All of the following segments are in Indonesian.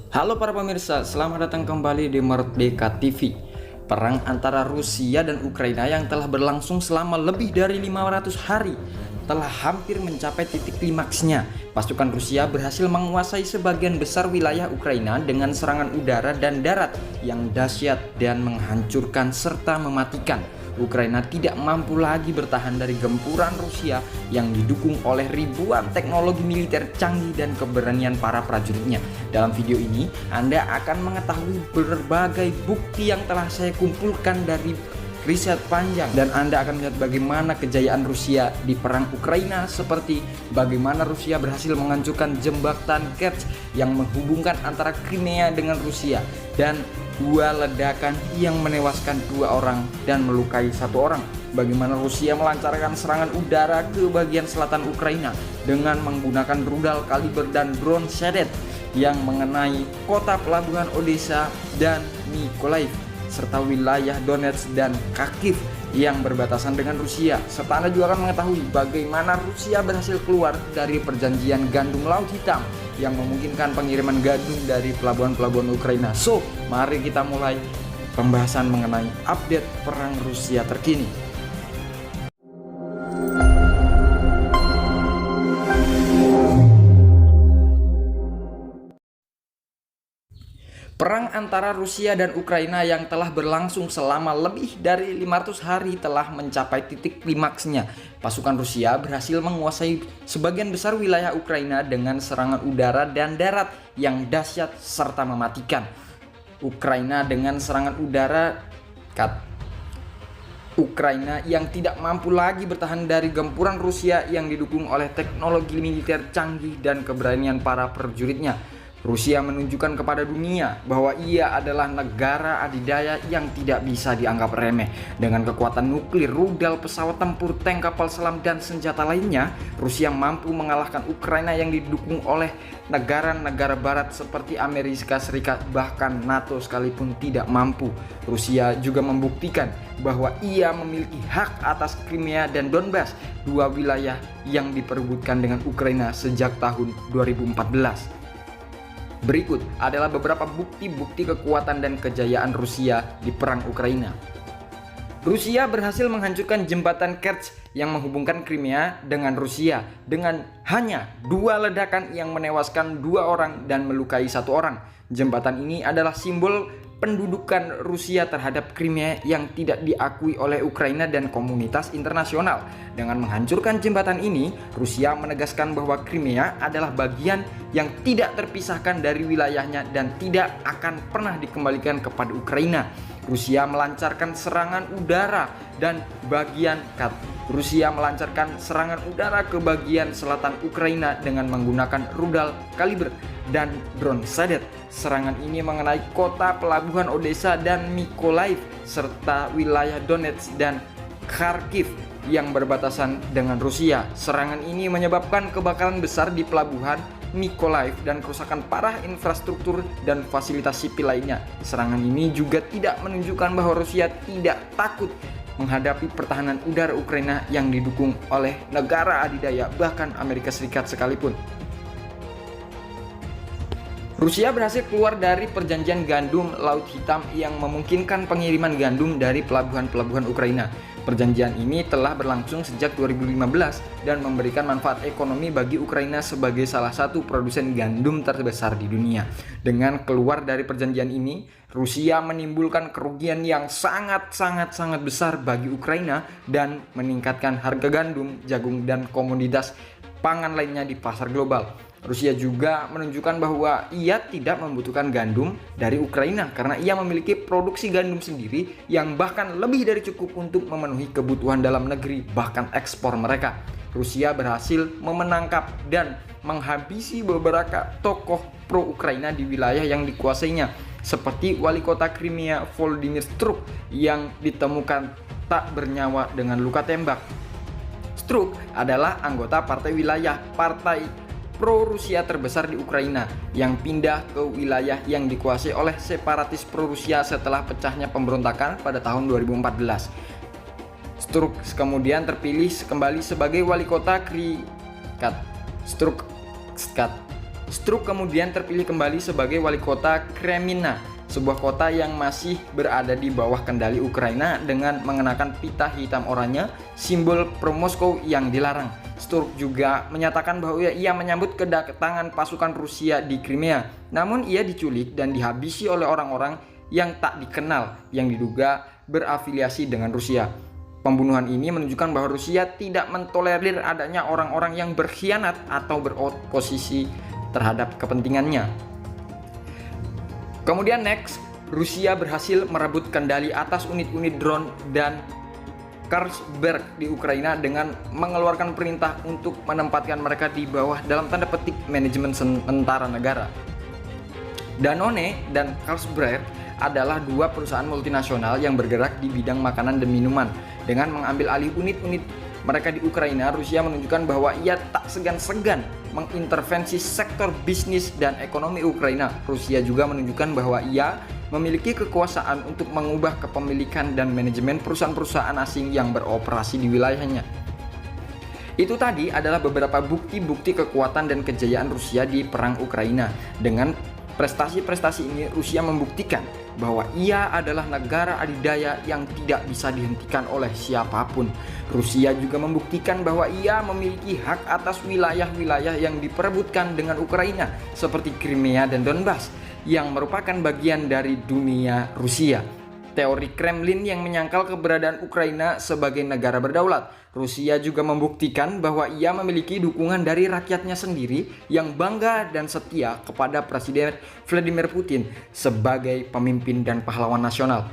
Halo para pemirsa, selamat datang kembali di Merdeka TV. Perang antara Rusia dan Ukraina yang telah berlangsung selama lebih dari 500 hari telah hampir mencapai titik klimaksnya. Pasukan Rusia berhasil menguasai sebagian besar wilayah Ukraina dengan serangan udara dan darat yang dahsyat dan menghancurkan serta mematikan. Ukraina tidak mampu lagi bertahan dari gempuran Rusia yang didukung oleh ribuan teknologi militer canggih dan keberanian para prajuritnya. Dalam video ini, Anda akan mengetahui berbagai bukti yang telah saya kumpulkan dari riset panjang, dan Anda akan melihat bagaimana kejayaan Rusia di perang Ukraina, seperti bagaimana Rusia berhasil menghancurkan jembatan Kerch yang menghubungkan antara Crimea dengan Rusia, dan dua ledakan yang menewaskan 2 orang dan melukai 1 orang. Bagaimana Rusia melancarkan serangan udara ke bagian selatan Ukraina dengan menggunakan rudal kaliber dan drone Shahed yang mengenai kota pelabuhan Odessa dan Mykolaiv, serta wilayah Donetsk dan Kharkiv yang berbatasan dengan Rusia. Serta Anda juga akan mengetahui bagaimana Rusia berhasil keluar dari perjanjian gandum Laut Hitam yang memungkinkan pengiriman gandum dari pelabuhan-pelabuhan Ukraina. So, mari kita mulai pembahasan mengenai update perang Rusia terkini. Perang antara Rusia dan Ukraina yang telah berlangsung selama lebih dari 500 hari telah mencapai titik klimaksnya. Pasukan Rusia berhasil menguasai sebagian besar wilayah Ukraina dengan serangan udara dan darat yang dahsyat serta mematikan. Ukraina dengan serangan udara Ukraina yang tidak mampu lagi bertahan dari gempuran Rusia yang didukung oleh teknologi militer canggih dan keberanian para prajuritnya. Rusia menunjukkan kepada dunia bahwa ia adalah negara adidaya yang tidak bisa dianggap remeh. Dengan kekuatan nuklir, rudal, pesawat tempur, tank, kapal selam, dan senjata lainnya, Rusia mampu mengalahkan Ukraina yang didukung oleh negara-negara barat seperti Amerika Serikat, bahkan NATO sekalipun tidak mampu. Rusia juga membuktikan bahwa ia memiliki hak atas Crimea dan Donbas, 2 wilayah yang diperebutkan dengan Ukraina sejak tahun 2014. Berikut adalah beberapa bukti-bukti kekuatan dan kejayaan Rusia di perang Ukraina. Rusia berhasil menghancurkan jembatan Kerch yang menghubungkan Crimea dengan Rusia dengan hanya 2 ledakan yang menewaskan 2 orang dan melukai 1 orang. Jembatan ini adalah simbol pendudukan Rusia terhadap Crimea yang tidak diakui oleh Ukraina dan komunitas internasional. Dengan menghancurkan jembatan ini, Rusia menegaskan bahwa Crimea adalah bagian yang tidak terpisahkan dari wilayahnya dan tidak akan pernah dikembalikan kepada Ukraina. Rusia melancarkan serangan udara ke bagian selatan Ukraina dengan menggunakan rudal kaliber dan drone Shahed. Serangan ini mengenai kota pelabuhan Odessa dan Mykolaiv serta wilayah Donetsk dan Kharkiv yang berbatasan dengan Rusia. Serangan ini menyebabkan kebakaran besar di pelabuhan Mykolaiv dan kerusakan parah infrastruktur dan fasilitas sipil lainnya. Serangan ini juga tidak menunjukkan bahwa Rusia tidak takut menghadapi pertahanan udara Ukraina yang didukung oleh negara adidaya, bahkan Amerika Serikat sekalipun. Rusia berhasil keluar dari perjanjian gandum Laut Hitam yang memungkinkan pengiriman gandum dari pelabuhan-pelabuhan Ukraina. Perjanjian ini telah berlangsung sejak 2015 dan memberikan manfaat ekonomi bagi Ukraina sebagai salah satu produsen gandum terbesar di dunia. Dengan keluar dari perjanjian ini, Rusia menimbulkan kerugian yang sangat besar bagi Ukraina dan meningkatkan harga gandum, jagung, dan komoditas pangan lainnya di pasar global. Rusia juga menunjukkan bahwa ia tidak membutuhkan gandum dari Ukraina karena ia memiliki produksi gandum sendiri yang bahkan lebih dari cukup untuk memenuhi kebutuhan dalam negeri, bahkan ekspor mereka. Rusia berhasil menangkap dan menghabisi beberapa tokoh pro-Ukraina di wilayah yang dikuasainya, seperti wali kota Crimea Volodymyr Struk yang ditemukan tak bernyawa dengan luka tembak. Struk adalah anggota partai wilayah partai pro-Rusia terbesar di Ukraina yang pindah ke wilayah yang dikuasai oleh separatis pro-Rusia setelah pecahnya pemberontakan pada tahun 2014. Struk kemudian terpilih kembali sebagai wali kota Struk Struk kemudian terpilih kembali sebagai wali kota Kreminna, sebuah kota yang masih berada di bawah kendali Ukraina dengan mengenakan pita hitam oranye, simbol pro-Moskow yang dilarang. Sturk juga menyatakan bahwa ia menyambut kedatangan pasukan Rusia di Crimea, namun ia diculik dan dihabisi oleh orang-orang yang tak dikenal yang diduga berafiliasi dengan Rusia. Pembunuhan ini menunjukkan bahwa Rusia tidak mentolerir adanya orang-orang yang berkhianat atau beroposisi terhadap kepentingannya. Kemudian next, Rusia berhasil merebut kendali atas unit-unit drone dan Karlsberg di Ukraina dengan mengeluarkan perintah untuk menempatkan mereka di bawah dalam tanda petik manajemen sementara negara. Danone dan Carlsberg adalah dua perusahaan multinasional yang bergerak di bidang makanan dan minuman. Dengan mengambil alih unit-unit mereka di Ukraina, Rusia menunjukkan bahwa ia tak segan-segan mengintervensi sektor bisnis dan ekonomi Ukraina. Rusia juga menunjukkan bahwa ia memiliki kekuasaan untuk mengubah kepemilikan dan manajemen perusahaan-perusahaan asing yang beroperasi di wilayahnya. Itu tadi adalah beberapa bukti-bukti kekuatan dan kejayaan Rusia di perang Ukraina. Dengan prestasi-prestasi ini, Rusia membuktikan bahwa ia adalah negara adidaya yang tidak bisa dihentikan oleh siapapun. Rusia juga membuktikan bahwa ia memiliki hak atas wilayah-wilayah yang diperebutkan dengan Ukraina, seperti Crimea dan Donbas, yang merupakan bagian dari dunia Rusia. Teori Kremlin yang menyangkal keberadaan Ukraina sebagai negara berdaulat. Rusia juga membuktikan bahwa ia memiliki dukungan dari rakyatnya sendiri yang bangga dan setia kepada Presiden Vladimir Putin sebagai pemimpin dan pahlawan nasional.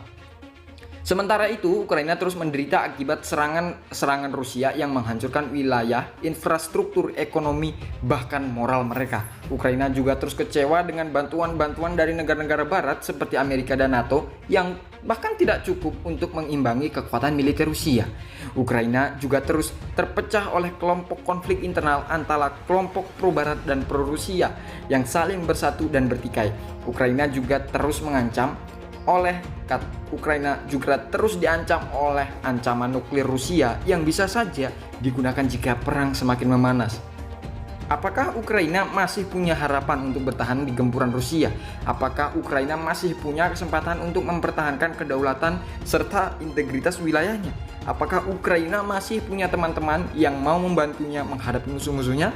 Sementara itu, Ukraina terus menderita akibat serangan Rusia yang menghancurkan wilayah, infrastruktur ekonomi, bahkan moral mereka. Ukraina juga terus kecewa dengan bantuan-bantuan dari negara-negara barat seperti Amerika dan NATO yang bahkan tidak cukup untuk mengimbangi kekuatan militer Rusia. Ukraina juga terus terpecah oleh kelompok konflik internal antara kelompok pro-barat dan pro-Rusia yang saling bersatu dan bertikai. Ukraina juga terus diancam oleh ancaman nuklir Rusia yang bisa saja digunakan jika perang semakin memanas. Apakah Ukraina masih punya harapan untuk bertahan di gempuran Rusia? Apakah Ukraina masih punya kesempatan untuk mempertahankan kedaulatan serta integritas wilayahnya? Apakah Ukraina masih punya teman-teman yang mau membantunya menghadapi musuh-musuhnya?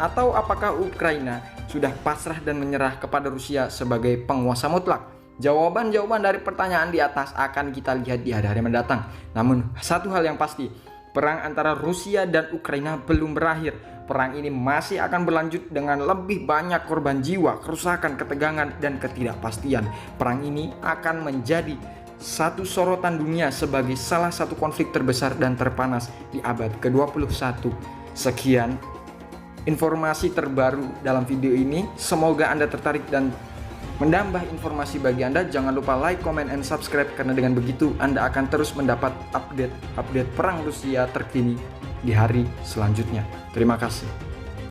Atau apakah Ukraina sudah pasrah dan menyerah kepada Rusia sebagai penguasa mutlak? Jawaban-jawaban dari pertanyaan di atas akan kita lihat di hari-hari mendatang. Namun satu hal yang pasti, perang antara Rusia dan Ukraina belum berakhir. Perang ini masih akan berlanjut dengan lebih banyak korban jiwa, kerusakan, ketegangan, dan ketidakpastian. Perang ini akan menjadi satu sorotan dunia sebagai salah satu konflik terbesar dan terpanas di abad ke-21. Sekian informasi terbaru dalam video ini. Semoga Anda tertarik dan menambah informasi bagi Anda. Jangan lupa like, comment, and subscribe, karena dengan begitu Anda akan terus mendapat update perang Rusia terkini di hari selanjutnya. Terima kasih.